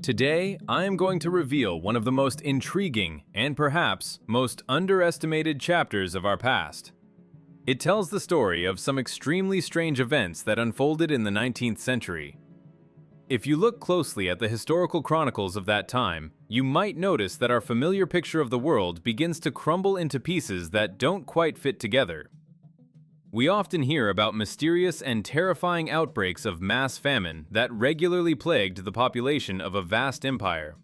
Today, I am going to reveal one of the most intriguing and perhaps most underestimated chapters of our past. It tells the story of some extremely strange events that unfolded in the 19th century. If you look closely at the historical chronicles of that time, you might notice that our familiar picture of the world begins to crumble into pieces that don't quite fit together. We often hear about mysterious and terrifying outbreaks of mass famine that regularly plagued the population of a vast empire.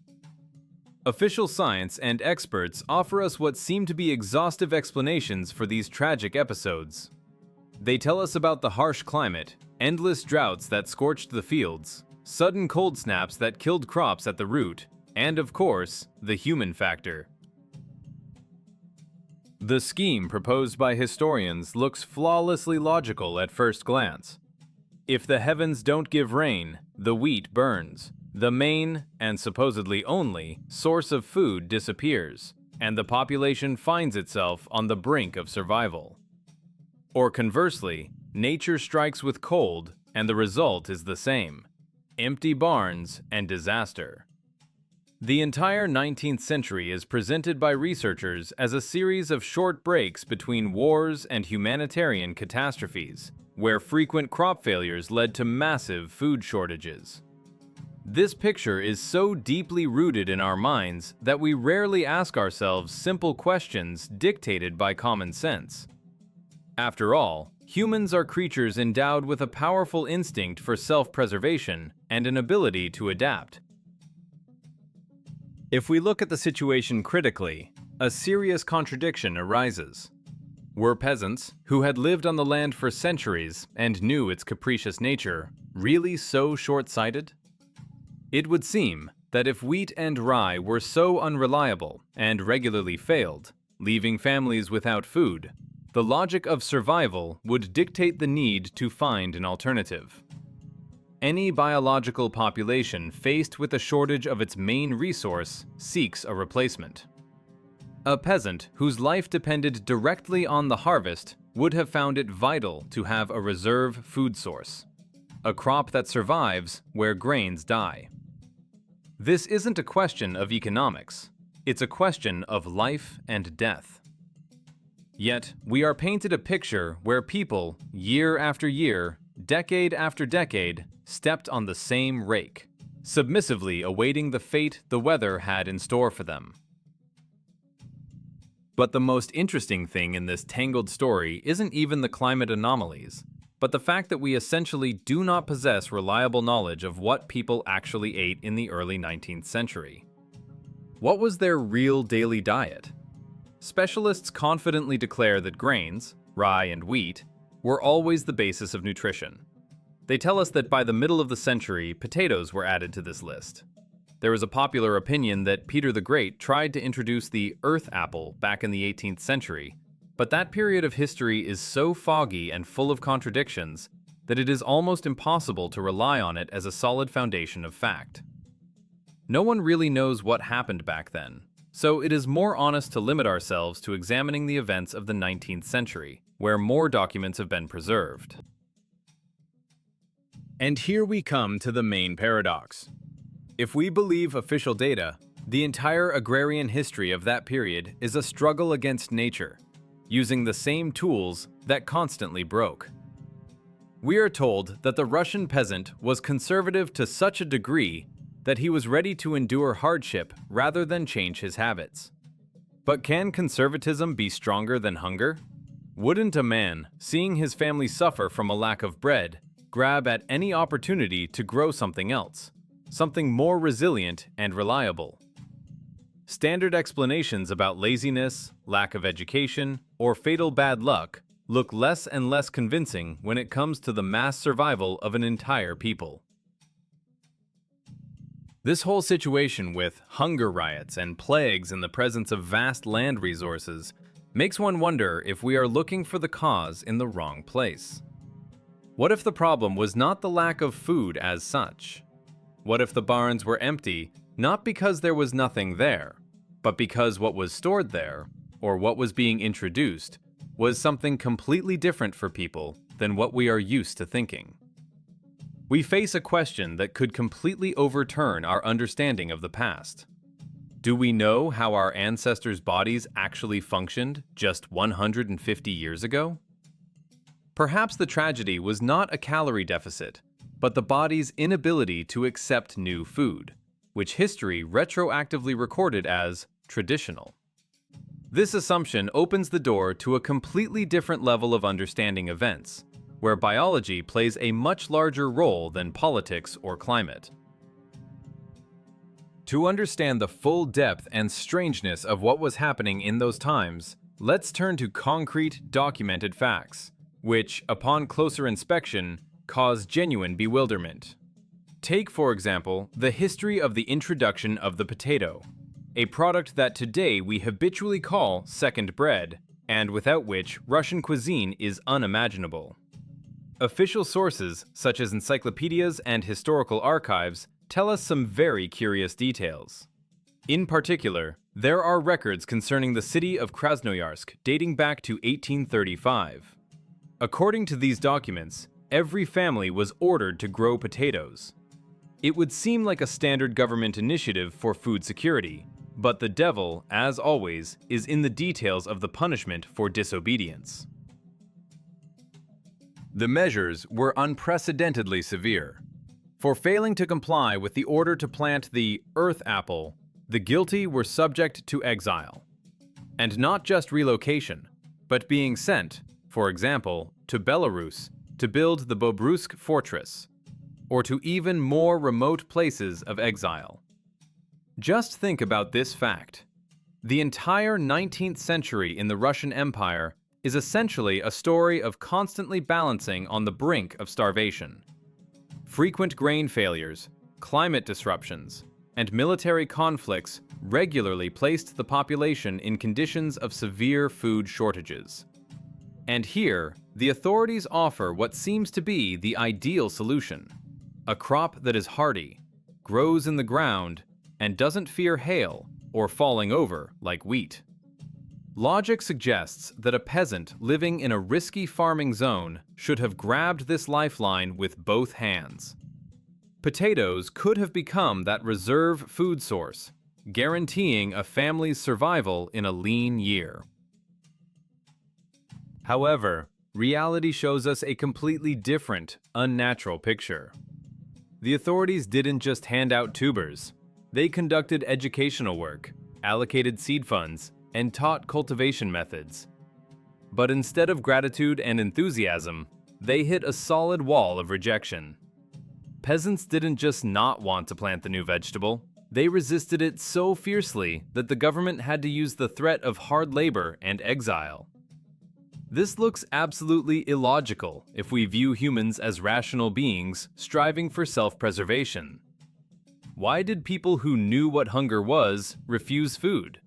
Official science and experts offer us what seem to be exhaustive explanations for these tragic episodes. They tell us about the harsh climate, endless droughts that scorched the fields, sudden cold snaps that killed crops at the root, and of course, the human factor. The scheme proposed by historians looks flawlessly logical at first glance. If the heavens don't give rain, the wheat burns, the main, and supposedly only, source of food disappears, and the population finds itself on the brink of survival. Or conversely, nature strikes with cold, and the result is the same: empty barns and disaster. The entire 19th century is presented by researchers as a series of short breaks between wars and humanitarian catastrophes, where frequent crop failures led to massive food shortages. This picture is so deeply rooted in our minds that we rarely ask ourselves simple questions dictated by common sense. After all, humans are creatures endowed with a powerful instinct for self-preservation and an ability to adapt. If we look at the situation critically, a serious contradiction arises. Were peasants, who had lived on the land for centuries and knew its capricious nature, really so short-sighted? It would seem that if wheat and rye were so unreliable and regularly failed, leaving families without food, the logic of survival would dictate the need to find an alternative. Any biological population faced with a shortage of its main resource seeks a replacement. A peasant whose life depended directly on the harvest would have found it vital to have a reserve food source, a crop that survives where grains die. This isn't a question of economics, it's a question of life and death. Yet, we are painted a picture where people, year after year, decade after decade, stepped on the same rake, submissively awaiting the fate the weather had in store for them. But the most interesting thing in this tangled story isn't even the climate anomalies, but the fact that we essentially do not possess reliable knowledge of what people actually ate in the early 19th century. What was their real daily diet? Specialists confidently declare that grains, rye and wheat, were always the basis of nutrition. They tell us that by the middle of the century, potatoes were added to this list. There is a popular opinion that Peter the Great tried to introduce the earth apple back in the 18th century, but that period of history is so foggy and full of contradictions that it is almost impossible to rely on it as a solid foundation of fact. No one really knows what happened back then, so it is more honest to limit ourselves to examining the events of the 19th century, where more documents have been preserved. And here we come to the main paradox. If we believe official data, the entire agrarian history of that period is a struggle against nature, using the same tools that constantly broke. We are told that the Russian peasant was conservative to such a degree that he was ready to endure hardship rather than change his habits. But can conservatism be stronger than hunger? Wouldn't a man, seeing his family suffer from a lack of bread, grab at any opportunity to grow something else, something more resilient and reliable? Standard explanations about laziness, lack of education, or fatal bad luck look less and less convincing when it comes to the mass survival of an entire people. This whole situation with hunger riots and plagues in the presence of vast land resources makes one wonder if we are looking for the cause in the wrong place. What if the problem was not the lack of food as such? What if the barns were empty, not because there was nothing there, but because what was stored there, or what was being introduced, was something completely different for people than what we are used to thinking? we face a question that could completely overturn our understanding of the past. Do we know how our ancestors' bodies actually functioned just 150 years ago? Perhaps the tragedy was not a calorie deficit, but the body's inability to accept new food, which history retroactively recorded as traditional. This assumption opens the door to a completely different level of understanding events, where biology plays a much larger role than politics or climate. To understand the full depth and strangeness of what was happening in those times, let's turn to concrete, documented facts, which, upon closer inspection, cause genuine bewilderment. Take, for example, the history of the introduction of the potato, a product that today we habitually call second bread, and without which Russian cuisine is unimaginable. Official sources, such as encyclopedias and historical archives, tell us some very curious details. In particular, there are records concerning the city of Krasnoyarsk dating back to 1835. According to these documents, every family was ordered to grow potatoes. It would seem like a standard government initiative for food security, but the devil, as always, is in the details of the punishment for disobedience. The measures were unprecedentedly severe. For failing to comply with the order to plant the earth apple, the guilty were subject to exile. And not just relocation, but being sent, for example, to Belarus to build the Bobrusk fortress, or to even more remote places of exile. Just think about this fact. The entire 19th century in the Russian Empire is essentially a story of constantly balancing on the brink of starvation. Frequent grain failures, climate disruptions, and military conflicts regularly placed the population in conditions of severe food shortages. And here, the authorities offer what seems to be the ideal solution: a crop that is hardy, grows in the ground, and doesn't fear hail or falling over like wheat. Logic suggests that a peasant living in a risky farming zone should have grabbed this lifeline with both hands. Potatoes could have become that reserve food source, guaranteeing a family's survival in a lean year. However, reality shows us a completely different, unnatural picture. The authorities didn't just hand out tubers. They conducted educational work, allocated seed funds, and taught cultivation methods. But instead of gratitude and enthusiasm, they hit a solid wall of rejection. Peasants didn't just not want to plant the new vegetable, they resisted it so fiercely that the government had to use the threat of hard labor and exile. This looks absolutely illogical if we view humans as rational beings striving for self-preservation. Why did people who knew what hunger was refuse food?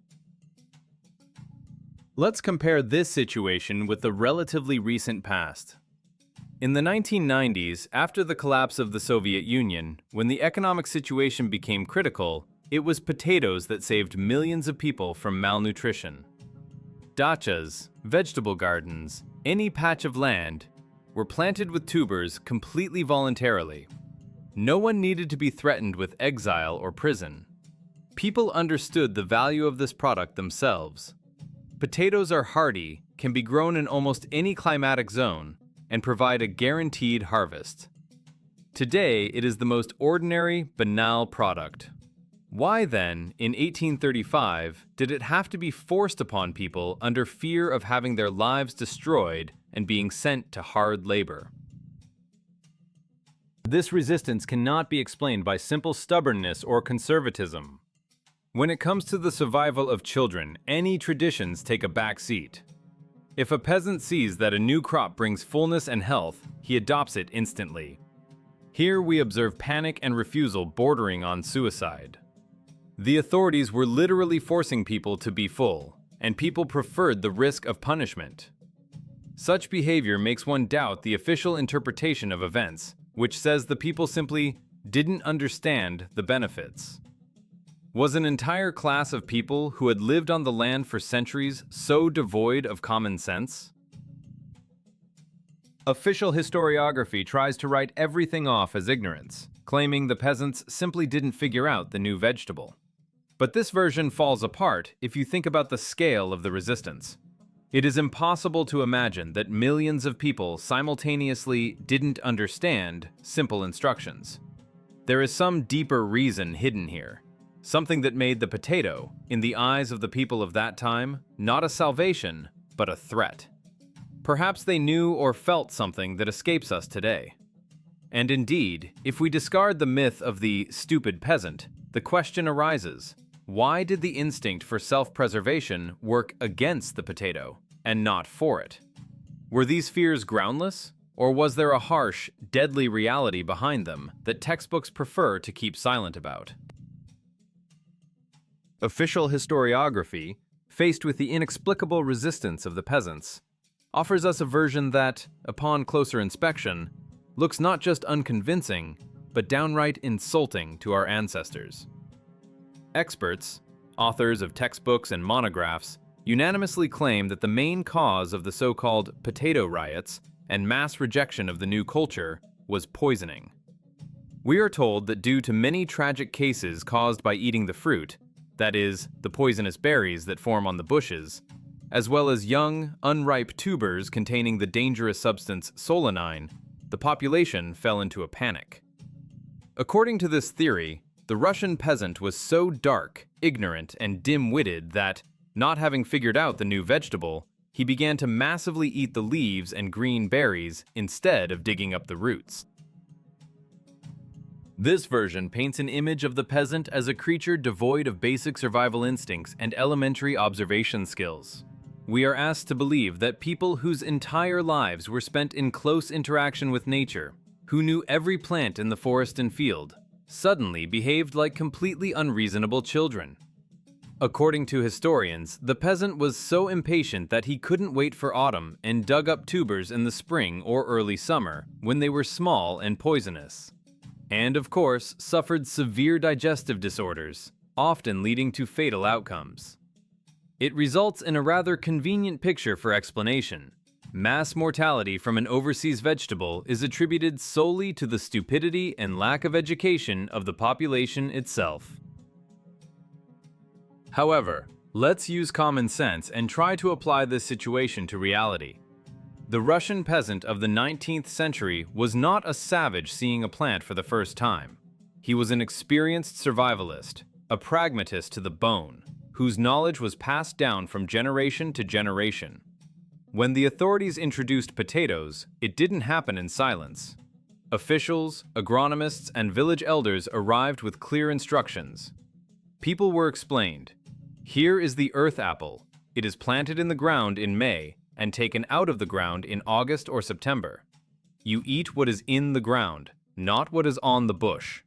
Let's compare this situation with the relatively recent past. In the 1990s, after the collapse of the Soviet Union, when the economic situation became critical, it was potatoes that saved millions of people from malnutrition. Dachas, vegetable gardens, any patch of land, were planted with tubers completely voluntarily. No one needed to be threatened with exile or prison. People understood the value of this product themselves. Potatoes are hardy, can be grown in almost any climatic zone, and provide a guaranteed harvest. Today, it is the most ordinary, banal product. Why then, in 1835, did it have to be forced upon people under fear of having their lives destroyed and being sent to hard labor? This resistance cannot be explained by simple stubbornness or conservatism. When it comes to the survival of children, any traditions take a back seat. If a peasant sees that a new crop brings fullness and health, he adopts it instantly. Here we observe panic and refusal bordering on suicide. The authorities were literally forcing people to be full, and people preferred the risk of punishment. Such behavior makes one doubt the official interpretation of events, which says the people simply didn't understand the benefits. Was an entire class of people who had lived on the land for centuries so devoid of common sense? Official historiography tries to write everything off as ignorance, claiming the peasants simply didn't figure out the new vegetable. But this version falls apart if you think about the scale of the resistance. It is impossible to imagine that millions of people simultaneously didn't understand simple instructions. There is some deeper reason hidden here, something that made the potato, in the eyes of the people of that time, not a salvation, but a threat. Perhaps they knew or felt something that escapes us today. And indeed, if we discard the myth of the stupid peasant, the question arises, why did the instinct for self-preservation work against the potato, and not for it? Were these fears groundless, or was there a harsh, deadly reality behind them that textbooks prefer to keep silent about? Official historiography, faced with the inexplicable resistance of the peasants, offers us a version that, upon closer inspection, looks not just unconvincing, but downright insulting to our ancestors. Experts, authors of textbooks and monographs, unanimously claim that the main cause of the so-called potato riots and mass rejection of the new culture was poisoning. We are told that due to many tragic cases caused by eating the fruit, that is, the poisonous berries that form on the bushes, as well as young, unripe tubers containing the dangerous substance solanine, the population fell into a panic. According to this theory, the Russian peasant was so dark, ignorant, and dim-witted that, not having figured out the new vegetable, he began to massively eat the leaves and green berries instead of digging up the roots. This version paints an image of the peasant as a creature devoid of basic survival instincts and elementary observation skills. We are asked to believe that people whose entire lives were spent in close interaction with nature, who knew every plant in the forest and field, suddenly behaved like completely unreasonable children. According to historians, the peasant was so impatient that he couldn't wait for autumn and dug up tubers in the spring or early summer when they were small and poisonous. And of course, suffered severe digestive disorders, often leading to fatal outcomes. It results in a rather convenient picture for explanation. Mass mortality from an overseas vegetable is attributed solely to the stupidity and lack of education of the population itself. However, let's use common sense and try to apply this situation to reality. The Russian peasant of the 19th century was not a savage seeing a plant for the first time. He was an experienced survivalist, a pragmatist to the bone, whose knowledge was passed down from generation to generation. When the authorities introduced potatoes, it didn't happen in silence. Officials, agronomists, and village elders arrived with clear instructions. People were explained. Here is the earth apple. It is planted in the ground in May and taken out of the ground in August or September. You eat what is in the ground, not what is on the bush.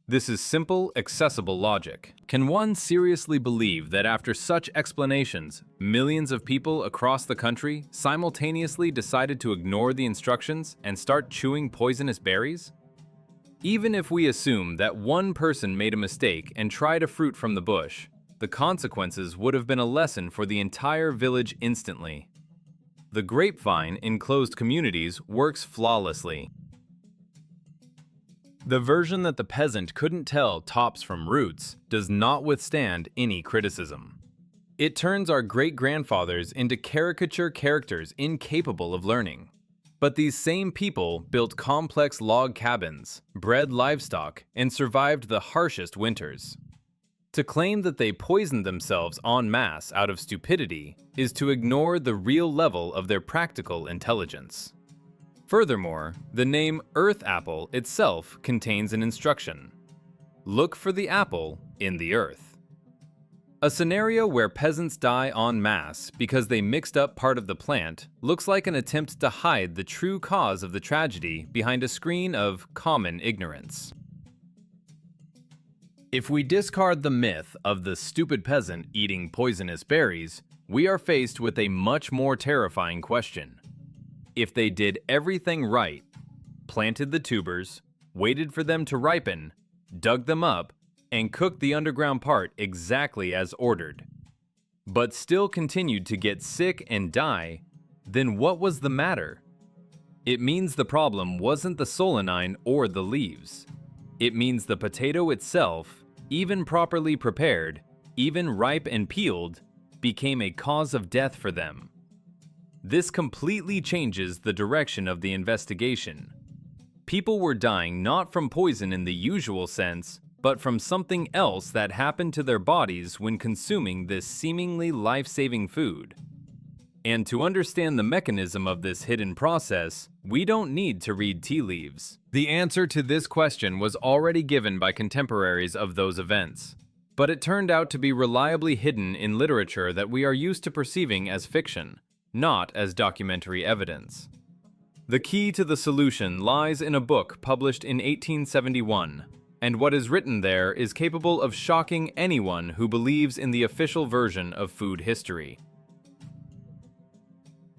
This is simple, accessible logic. Can one seriously believe that after such explanations, millions of people across the country simultaneously decided to ignore the instructions and start chewing poisonous berries? Even if we assume that one person made a mistake and tried a fruit from the bush, the consequences would have been a lesson for the entire village instantly. The grapevine in closed communities works flawlessly. The version that the peasant couldn't tell tops from roots does not withstand any criticism. It turns our great-grandfathers into caricature characters incapable of learning. But these same people built complex log cabins, bred livestock, and survived the harshest winters. To claim that they poisoned themselves en masse out of stupidity is to ignore the real level of their practical intelligence. Furthermore, the name earth apple itself contains an instruction. Look for the apple in the earth. A scenario where peasants die en masse because they mixed up part of the plant looks like an attempt to hide the true cause of the tragedy behind a screen of common ignorance. If we discard the myth of the stupid peasant eating poisonous berries, we are faced with a much more terrifying question. If they did everything right, planted the tubers, waited for them to ripen, dug them up, and cooked the underground part exactly as ordered, but still continued to get sick and die, then what was the matter? It means the problem wasn't the solanine or the leaves. It means the potato itself, even properly prepared, even ripe and peeled, became a cause of death for them. This completely changes the direction of the investigation. People were dying not from poison in the usual sense, but from something else that happened to their bodies when consuming this seemingly life-saving food. And to understand the mechanism of this hidden process, we don't need to read tea leaves. The answer to this question was already given by contemporaries of those events, but it turned out to be reliably hidden in literature that we are used to perceiving as fiction, not as documentary evidence. The key to the solution lies in a book published in 1871, and what is written there is capable of shocking anyone who believes in the official version of food history.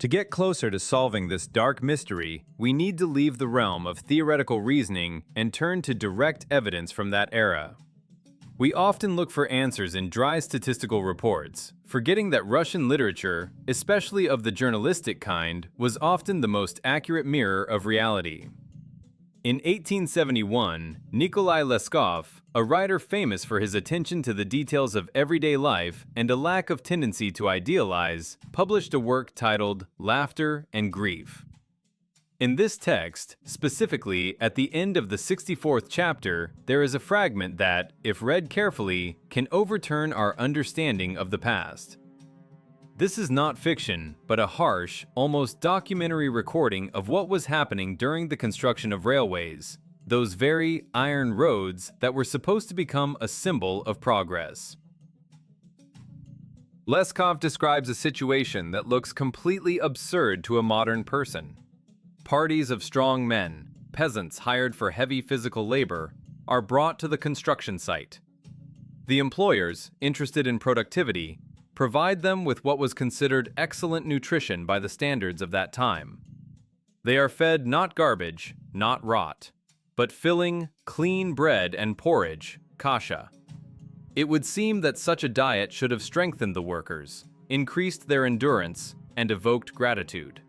To get closer to solving this dark mystery, we need to leave the realm of theoretical reasoning and turn to direct evidence from that era. We often look for answers in dry statistical reports, forgetting that Russian literature, especially of the journalistic kind, was often the most accurate mirror of reality. In 1871, Nikolai Leskov, a writer famous for his attention to the details of everyday life and a lack of tendency to idealize, published a work titled Laughter and Grief. In this text, specifically at the end of the 64th chapter, there is a fragment that, if read carefully, can overturn our understanding of the past. This is not fiction, but a harsh, almost documentary recording of what was happening during the construction of railways, those very iron roads that were supposed to become a symbol of progress. Leskov describes a situation that looks completely absurd to a modern person. Parties of strong men, peasants hired for heavy physical labor, are brought to the construction site. The employers, interested in productivity, provide them with what was considered excellent nutrition by the standards of that time. They are fed not garbage, not rot, but filling, clean bread and porridge, kasha. It would seem that such a diet should have strengthened the workers, increased their endurance, and evoked gratitude.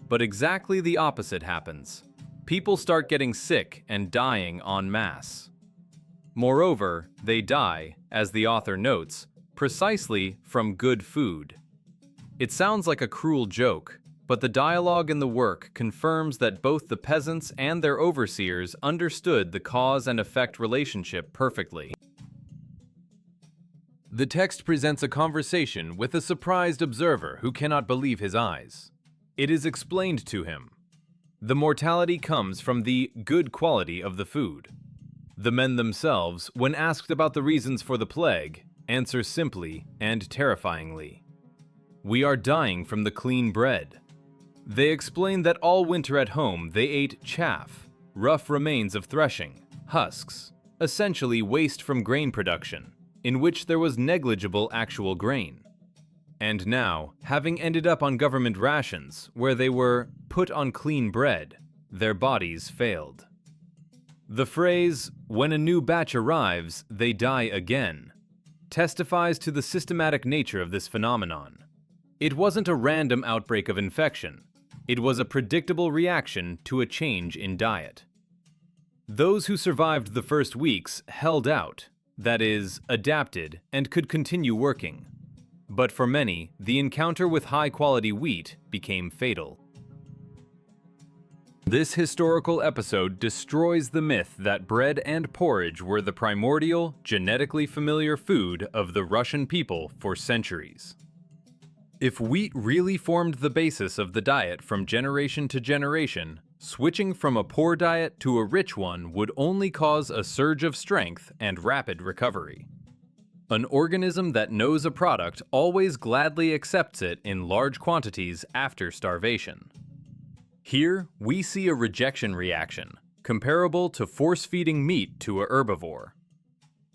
But exactly the opposite happens. People start getting sick and dying en masse. Moreover, they die, as the author notes, precisely from good food. It sounds like a cruel joke, but the dialogue in the work confirms that both the peasants and their overseers understood the cause and effect relationship perfectly. The text presents a conversation with a surprised observer who cannot believe his eyes. It is explained to him. The mortality comes from the good quality of the food. The men themselves, when asked about the reasons for the plague, answer simply and terrifyingly. We are dying from the clean bread. They explain that all winter at home they ate chaff, rough remains of threshing, husks, essentially waste from grain production, in which there was negligible actual grain. And now, having ended up on government rations, where they were put on clean bread, their bodies failed. The phrase, "when a new batch arrives, they die again," testifies to the systematic nature of this phenomenon. It wasn't a random outbreak of infection. It was a predictable reaction to a change in diet. Those who survived the first weeks held out, that is, adapted, and could continue working. But for many, the encounter with high-quality wheat became fatal. This historical episode destroys the myth that bread and porridge were the primordial, genetically familiar food of the Russian people for centuries. If wheat really formed the basis of the diet from generation to generation, switching from a poor diet to a rich one would only cause a surge of strength and rapid recovery. An organism that knows a product always gladly accepts it in large quantities after starvation. Here, we see a rejection reaction, comparable to force-feeding meat to a herbivore.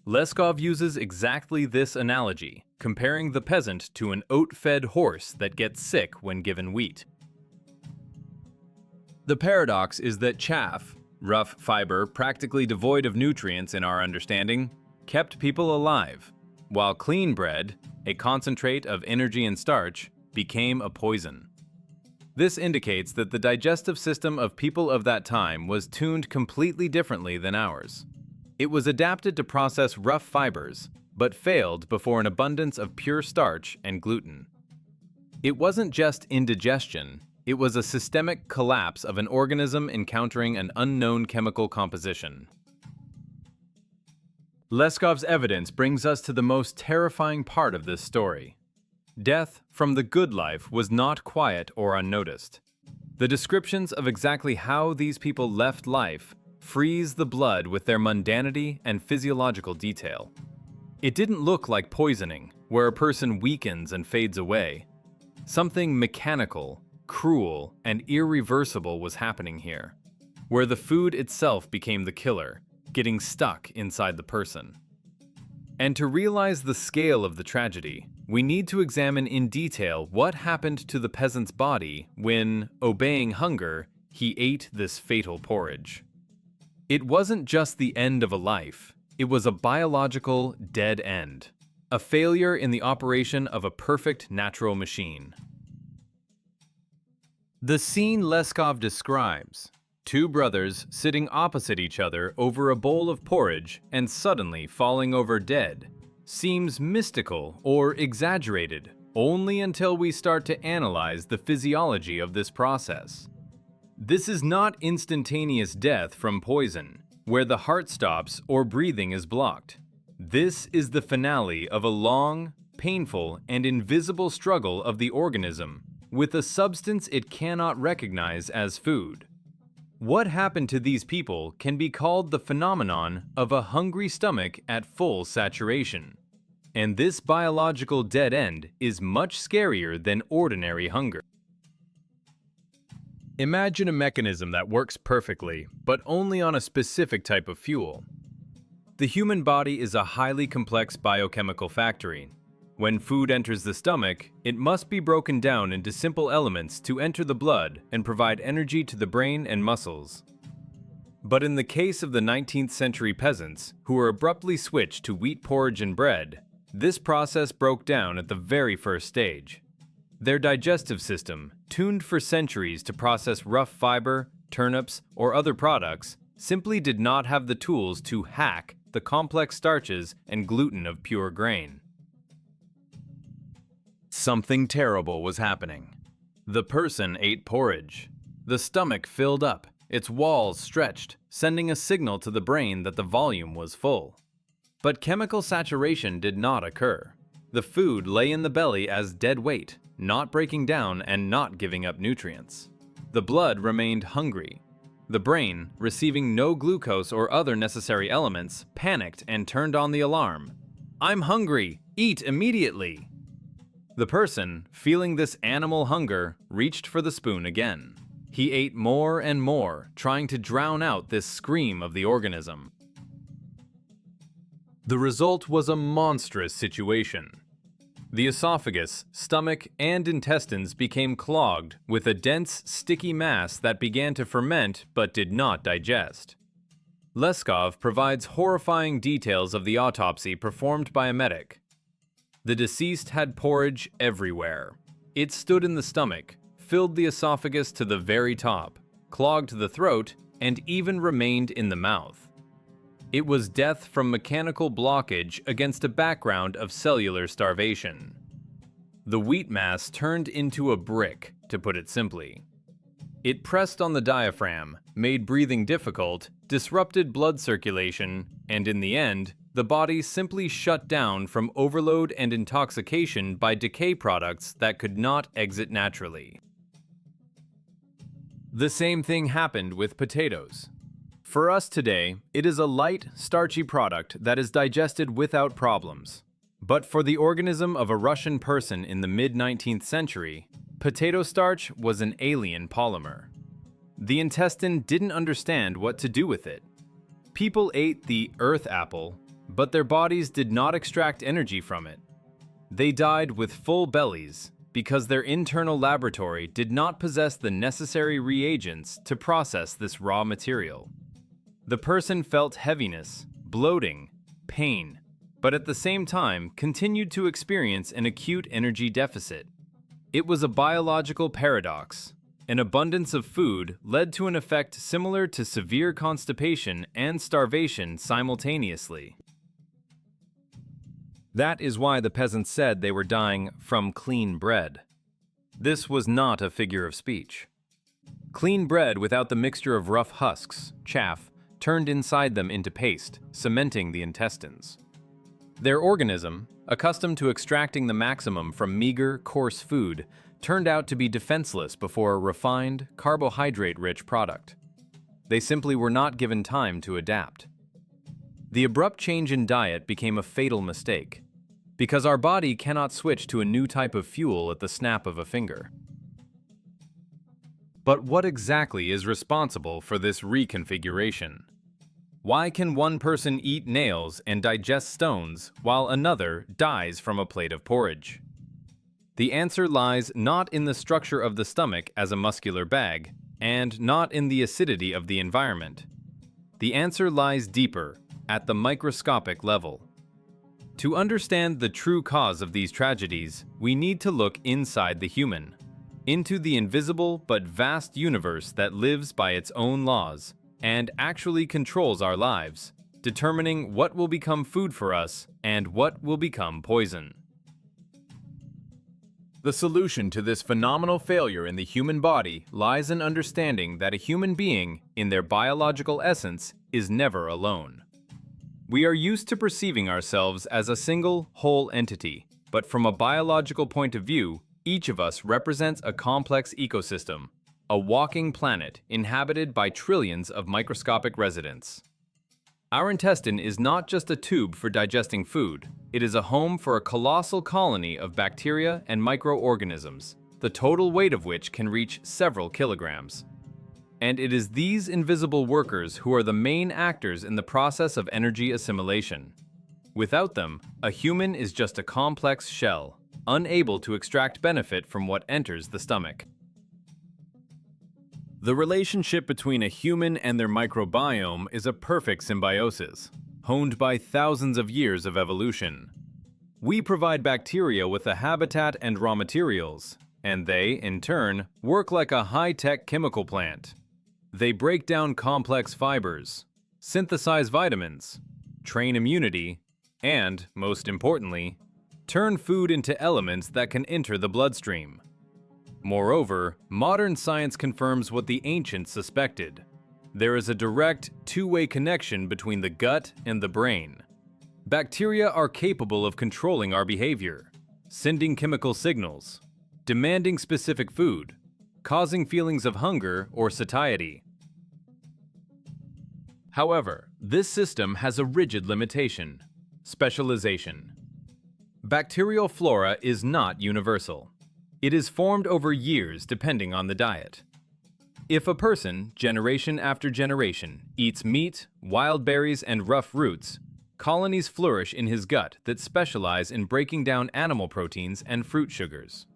Leskov uses exactly this analogy, comparing the peasant to an oat-fed horse that gets sick when given wheat. The paradox is that chaff, rough fiber practically devoid of nutrients in our understanding, kept people alive, while clean bread, a concentrate of energy and starch, became a poison. This indicates that the digestive system of people of that time was tuned completely differently than ours. It was adapted to process rough fibers, but failed before an abundance of pure starch and gluten. It wasn't just indigestion, it was a systemic collapse of an organism encountering an unknown chemical composition. Leskov's evidence brings us to the most terrifying part of this story. Death from the good life was not quiet or unnoticed. The descriptions of exactly how these people left life freeze the blood with their mundanity and physiological detail. It didn't look like poisoning, where a person weakens and fades away. Something mechanical, cruel, and irreversible was happening here, where the food itself became the killer, getting stuck inside the person. And to realize the scale of the tragedy, we need to examine in detail what happened to the peasant's body when, obeying hunger, he ate this fatal porridge. It wasn't just the end of a life, it was a biological dead end, a failure in the operation of a perfect natural machine. The scene Leskov describes, two brothers sitting opposite each other over a bowl of porridge and suddenly falling over dead, seems mystical or exaggerated only until we start to analyze the physiology of this process. This is not instantaneous death from poison, where the heart stops or breathing is blocked. This is the finale of a long, painful, and invisible struggle of the organism with a substance it cannot recognize as food. What happened to these people can be called the phenomenon of a hungry stomach at full saturation. And this biological dead end is much scarier than ordinary hunger. Imagine a mechanism that works perfectly, but only on a specific type of fuel. The human body is a highly complex biochemical factory. When food enters the stomach, it must be broken down into simple elements to enter the blood and provide energy to the brain and muscles. But in the case of the 19th century peasants, who were abruptly switched to wheat porridge and bread, this process broke down at the very first stage. Their digestive system, tuned for centuries to process rough fiber, turnips, or other products, simply did not have the tools to hack the complex starches and gluten of pure grain. Something terrible was happening. The person ate porridge. The stomach filled up, its walls stretched, sending a signal to the brain that the volume was full. But chemical saturation did not occur. The food lay in the belly as dead weight, not breaking down and not giving up nutrients. The blood remained hungry. The brain, receiving no glucose or other necessary elements, panicked and turned on the alarm. "I'm hungry! Eat immediately!" The person, feeling this animal hunger, reached for the spoon again. He ate more and more, trying to drown out this scream of the organism. The result was a monstrous situation. The esophagus, stomach, and intestines became clogged with a dense, sticky mass that began to ferment but did not digest. Leskov provides horrifying details of the autopsy performed by a medic. The deceased had porridge everywhere. It stood in the stomach, filled the esophagus to the very top, clogged the throat, and even remained in the mouth. It was death from mechanical blockage against a background of cellular starvation. The wheat mass turned into a brick, to put it simply. It pressed on the diaphragm, made breathing difficult, disrupted blood circulation, and in the end, the body simply shut down from overload and intoxication by decay products that could not exit naturally. The same thing happened with potatoes. For us today, it is a light, starchy product that is digested without problems. But for the organism of a Russian person in the mid-19th century, potato starch was an alien polymer. The intestine didn't understand what to do with it. People ate the earth apple, but their bodies did not extract energy from it. They died with full bellies because their internal laboratory did not possess the necessary reagents to process this raw material. The person felt heaviness, bloating, pain, but at the same time continued to experience an acute energy deficit. It was a biological paradox, an abundance of food led to an effect similar to severe constipation and starvation simultaneously. That is why the peasants said they were dying from clean bread. This was not a figure of speech. Clean bread without the mixture of rough husks, chaff, turned inside them into paste, cementing the intestines. Their organism, accustomed to extracting the maximum from meager, coarse food, turned out to be defenseless before a refined, carbohydrate-rich product. They simply were not given time to adapt. The abrupt change in diet became a fatal mistake, because our body cannot switch to a new type of fuel at the snap of a finger. But what exactly is responsible for this reconfiguration? Why can one person eat nails and digest stones while another dies from a plate of porridge? The answer lies not in the structure of the stomach as a muscular bag, and not in the acidity of the environment. The answer lies deeper, at the microscopic level. To understand the true cause of these tragedies, we need to look inside the human, into the invisible but vast universe that lives by its own laws and actually controls our lives, determining what will become food for us and what will become poison. The solution to this phenomenal failure in the human body lies in understanding that a human being, in their biological essence, is never alone. We are used to perceiving ourselves as a single, whole entity, but from a biological point of view, each of us represents a complex ecosystem, a walking planet inhabited by trillions of microscopic residents. Our intestine is not just a tube for digesting food, it is a home for a colossal colony of bacteria and microorganisms, the total weight of which can reach several kilograms. And it is these invisible workers who are the main actors in the process of energy assimilation. Without them, a human is just a complex shell, unable to extract benefit from what enters the stomach. The relationship between a human and their microbiome is a perfect symbiosis, honed by thousands of years of evolution. We provide bacteria with a habitat and raw materials, and they, in turn, work like a high-tech chemical plant. They break down complex fibers, synthesize vitamins, train immunity, and, most importantly, turn food into elements that can enter the bloodstream. Moreover, modern science confirms what the ancients suspected. There is a direct, two-way connection between the gut and the brain. Bacteria are capable of controlling our behavior, sending chemical signals, demanding specific food, causing feelings of hunger or satiety. However, this system has a rigid limitation: specialization. Bacterial flora is not universal. It is formed over years depending on the diet. If a person, generation after generation, eats meat, wild berries, and rough roots, colonies flourish in his gut that specialize in breaking down animal proteins and fruit sugars.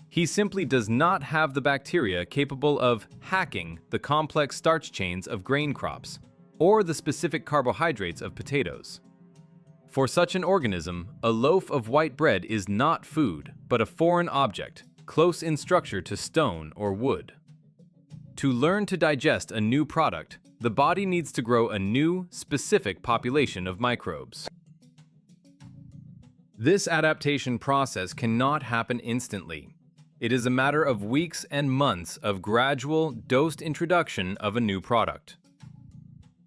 He simply does not have the bacteria capable of hacking the complex starch chains of grain crops or the specific carbohydrates of potatoes. For such an organism, a loaf of white bread is not food, but a foreign object, close in structure to stone or wood. To learn to digest a new product, the body needs to grow a new, specific population of microbes. This adaptation process cannot happen instantly. It is a matter of weeks and months of gradual, dosed introduction of a new product.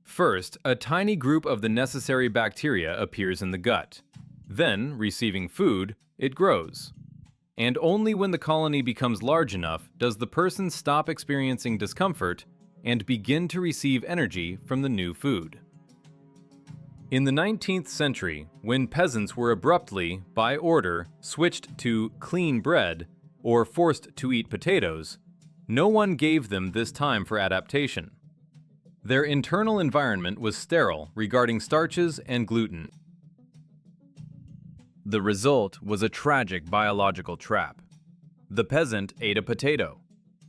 First, a tiny group of the necessary bacteria appears in the gut. Then, receiving food, it grows. And only when the colony becomes large enough does the person stop experiencing discomfort and begin to receive energy from the new food. In the 19th century, when peasants were abruptly, by order, switched to clean bread or forced to eat potatoes, no one gave them this time for adaptation. Their internal environment was sterile regarding starches and gluten. The result was a tragic biological trap. The peasant ate a potato.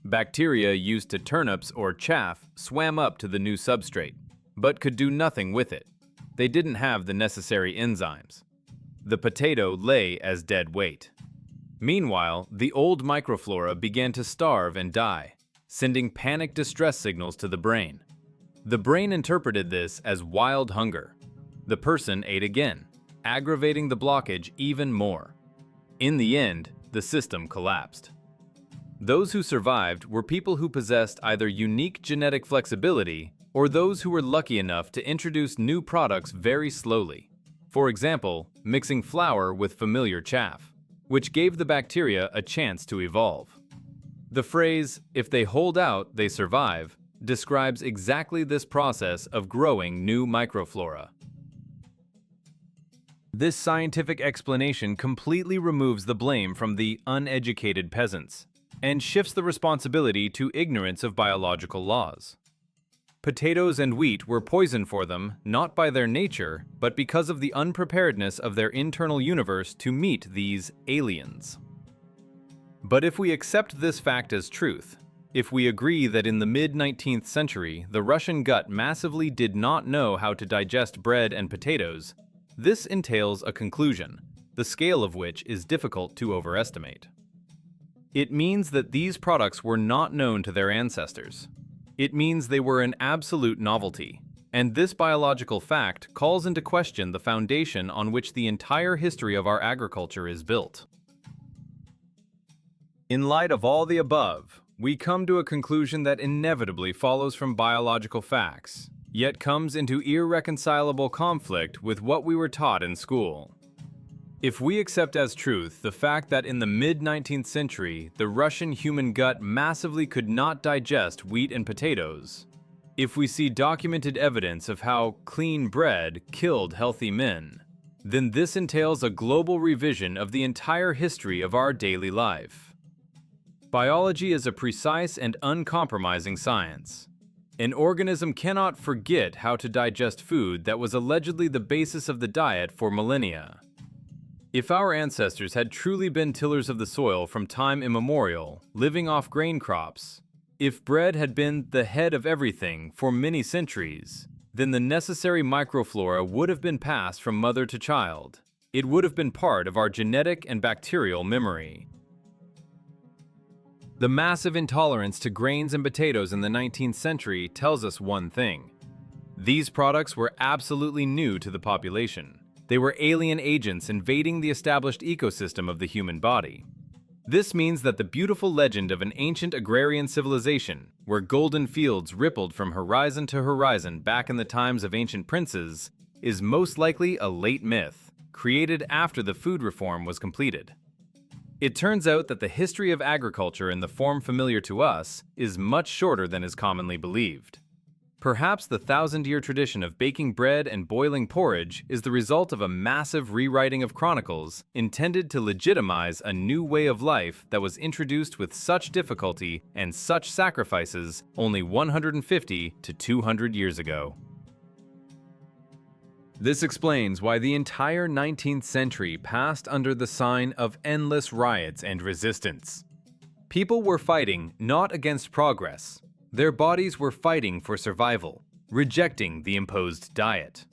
Bacteria used to turnips or chaff swam up to the new substrate, but could do nothing with it. They didn't have the necessary enzymes. The potato lay as dead weight. Meanwhile, the old microflora began to starve and die, sending panic distress signals to the brain. The brain interpreted this as wild hunger. The person ate again, aggravating the blockage even more. In the end, the system collapsed. Those who survived were people who possessed either unique genetic flexibility or those who were lucky enough to introduce new products very slowly. For example, mixing flour with familiar chaff, which gave the bacteria a chance to evolve. The phrase, "if they hold out, they survive," describes exactly this process of growing new microflora. This scientific explanation completely removes the blame from the uneducated peasants and shifts the responsibility to ignorance of biological laws. Potatoes and wheat were poison for them not by their nature, but because of the unpreparedness of their internal universe to meet these aliens. But if we accept this fact as truth, if we agree that in the mid-19th century the Russian gut massively did not know how to digest bread and potatoes, this entails a conclusion, the scale of which is difficult to overestimate. It means that these products were not known to their ancestors. It means they were an absolute novelty, and this biological fact calls into question the foundation on which the entire history of our agriculture is built. In light of all the above, we come to a conclusion that inevitably follows from biological facts, yet comes into irreconcilable conflict with what we were taught in school. If we accept as truth the fact that in the mid-19th century the Russian human gut massively could not digest wheat and potatoes, if we see documented evidence of how clean bread killed healthy men, then this entails a global revision of the entire history of our daily life. Biology is a precise and uncompromising science. An organism cannot forget how to digest food that was allegedly the basis of the diet for millennia. If our ancestors had truly been tillers of the soil from time immemorial, living off grain crops, if bread had been the head of everything for many centuries, then the necessary microflora would have been passed from mother to child. It would have been part of our genetic and bacterial memory. The massive intolerance to grains and potatoes in the 19th century tells us one thing. These products were absolutely new to the population. They were alien agents invading the established ecosystem of the human body. This means that the beautiful legend of an ancient agrarian civilization, where golden fields rippled from horizon to horizon back in the times of ancient princes, is most likely a late myth, created after the food reform was completed. It turns out that the history of agriculture in the form familiar to us is much shorter than is commonly believed. Perhaps the 1,000-year tradition of baking bread and boiling porridge is the result of a massive rewriting of chronicles intended to legitimize a new way of life that was introduced with such difficulty and such sacrifices only 150 to 200 years ago. This explains why the entire 19th century passed under the sign of endless riots and resistance. People were fighting not against progress. Their bodies were fighting for survival, rejecting the imposed diet.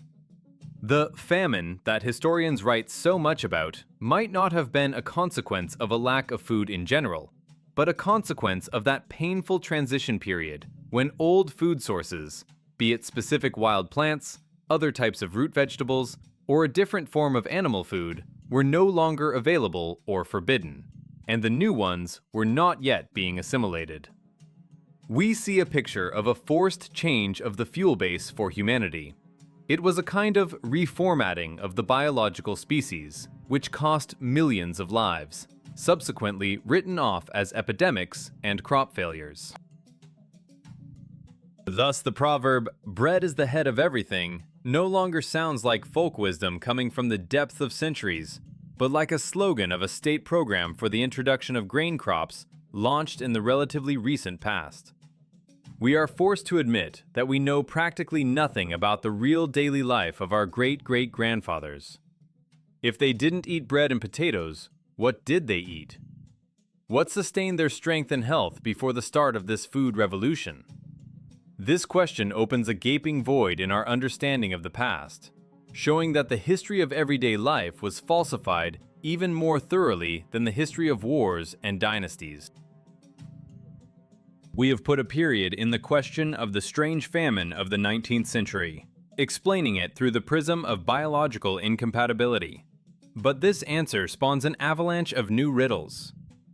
The famine that historians write so much about might not have been a consequence of a lack of food in general, but a consequence of that painful transition period when old food sources, be it specific wild plants, other types of root vegetables, or a different form of animal food, were no longer available or forbidden, and the new ones were not yet being assimilated. We see a picture of a forced change of the fuel base for humanity. It was a kind of reformatting of the biological species, which cost millions of lives, subsequently written off as epidemics and crop failures. Thus the proverb, "bread is the head of everything," no longer sounds like folk wisdom coming from the depth of centuries, but like a slogan of a state program for the introduction of grain crops launched in the relatively recent past. We are forced to admit that we know practically nothing about the real daily life of our great-great-grandfathers. If they didn't eat bread and potatoes, what did they eat? What sustained their strength and health before the start of this food revolution? This question opens a gaping void in our understanding of the past, showing that the history of everyday life was falsified even more thoroughly than the history of wars and dynasties. We have put a period in the question of the strange famine of the 19th century, explaining it through the prism of biological incompatibility. But this answer spawns an avalanche of new riddles.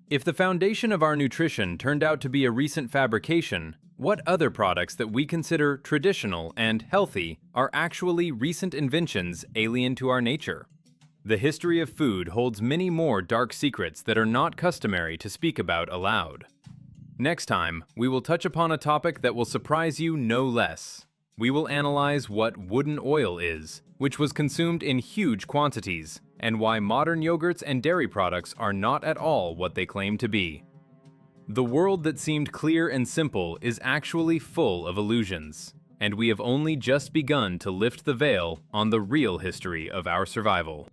If the foundation of our nutrition turned out to be a recent fabrication, what other products that we consider traditional and healthy are actually recent inventions alien to our nature? The history of food holds many more dark secrets that are not customary to speak about aloud. Next time, we will touch upon a topic that will surprise you no less. We will analyze what wooden oil is, which was consumed in huge quantities, and why modern yogurts and dairy products are not at all what they claim to be. The world that seemed clear and simple is actually full of illusions, and we have only just begun to lift the veil on the real history of our survival.